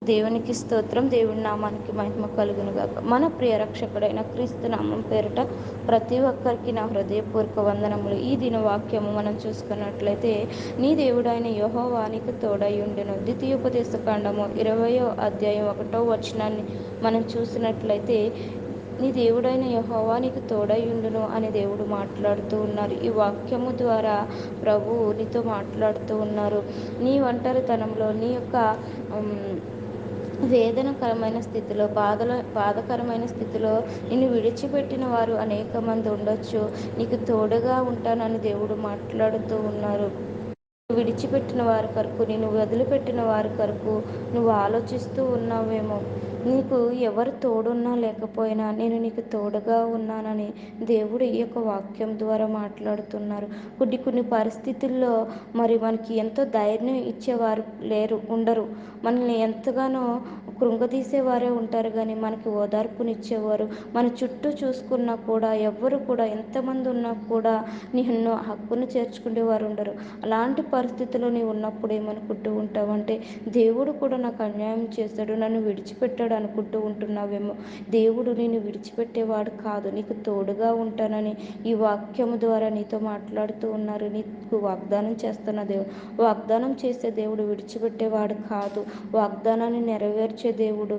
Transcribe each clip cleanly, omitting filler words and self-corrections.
దేవునికి స్తోత్రం. దేవుని నామానికి మహిమ కలుగును గాక. మన ప్రియ రక్షకుడైన క్రీస్తు నామం పేరిట ప్రతి ఒక్కరికి నా హృదయపూర్వక వందనములు. ఈ దిన వాక్యము మనం చూసుకున్నట్లయితే, నీ దేవుడైన యెహోవా నీకు తోడై ఉండును. ద్వితీయోపదేశ కాండము 20వ అధ్యాయం 1వ వచనాన్ని మనం చూసినట్లయితే, నీ దేవుడైన యెహోవా నీకు తోడై ఉండును అని దేవుడు మాట్లాడుతూ ఉన్నారు. ఈ వాక్యము ద్వారా ప్రభువు నీతో మాట్లాడుతూ ఉన్నారు. నీ ఒంటరితనంలో, నీ యొక్క వేదనకరమైన స్థితిలో, బాధకరమైన స్థితిలో నిన్ను విడిచిపెట్టిన వారు అనేక మంది ఉండొచ్చు. నీకు తోడుగా ఉంటానని దేవుడు మాట్లాడుతూ ఉన్నారు. విడిచిపెట్టిన వారి కొరకు, నేను వదిలిపెట్టిన వారి కొరకు నువ్వు ఆలోచిస్తూ ఉన్నావేమో. నీకు ఎవరు తోడున్నా లేకపోయినా నేను నీకు తోడుగా ఉన్నానని దేవుడు ఈ యొక్క వాక్యం ద్వారా మాట్లాడుతున్నారు. కొన్ని పరిస్థితుల్లో మరి మనకి ఎంతో ధైర్యం ఇచ్చేవారు ఉండరు. మనల్ని ఎంతగానో కృంగదీసేవారే ఉంటారు, కానీ మనకి ఓదార్పునిచ్చేవారు, మన చుట్టూ చూసుకున్నా కూడా ఎవ్వరు కూడా, ఎంతమంది ఉన్నా కూడా నిన్ను హక్కును చేర్చుకునే వారు ఉండరు. అలాంటి పరిస్థితుల్లో నీవు ఉన్నప్పుడు ఏమనుకుంటూ ఉంటావంటే, దేవుడు కూడా నాకు అన్యాయం చేశాడు, నన్ను విడిచిపెట్టాడు అనుకుంటూ ఉంటున్నావేమో. దేవుడు నిన్ను విడిచిపెట్టేవాడు కాదు, నీకు తోడుగా ఉంటానని ఈ వాక్యము ద్వారా నీతో మాట్లాడుతూ ఉన్నారు. నీకు వాగ్దానం చేస్తున్న దేవుడు, వాగ్దానం చేసే దేవుడు విడిచిపెట్టేవాడు కాదు, వాగ్దానాన్ని నెరవేర్చే దేవుడు.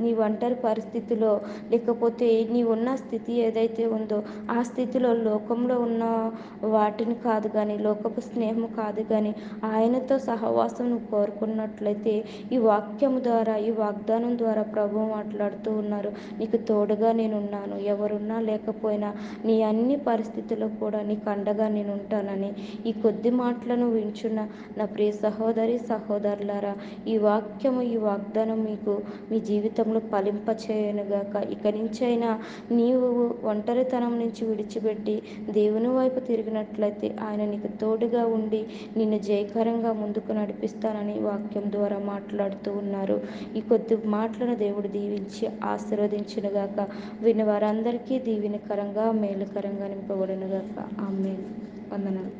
నీ ఒంటరి పరిస్థితిలో, లేకపోతే నీవున్న స్థితి ఏదైతే ఉందో ఆ స్థితిలో లోకంలో ఉన్న వాటిని కాదు కానీ, లోకపు స్నేహం కాదు కానీ, ఆయనతో సహవాసం నువ్వు కోరుకున్నట్లయితే ఈ వాక్యం ద్వారా, ఈ వాగ్దానం ద్వారా ప్రభువు మాట్లాడుతూ ఉన్నారు. నీకు తోడుగా నేనున్నాను, ఎవరున్నా లేకపోయినా నీ అన్ని పరిస్థితుల్లో కూడా నీకు అండగా నేను ఉంటానని ఈ కొద్ది మాటలను వించున్న నా ప్రియ సహోదరి సహోదరులారా, ఈ వాక్యము, ఈ వాగ్దానం మీకు మీ జీవితంలో ఫలింపచేయనుగాక. ఇక నుంచైనా నీవు ఒంటరితనం నుంచి విడిచిపెట్టి దేవుని వైపు తిరిగినట్లయితే ఆయన నీకు తోడుగా ఉండి నిన్ను జయకరంగా ముందుకు నడిపిస్తానని వాక్యం ద్వారా మాట్లాడుతూ ఉన్నారు. ఈ కొద్ది మాటలను దేవుడు దీవించి ఆశీర్వదించునుగాక. విన్న వారందరికీ దీవెనకరంగా, మేలుకరంగా నింపబడునుగాక. ఆమేన్. వందనాలు.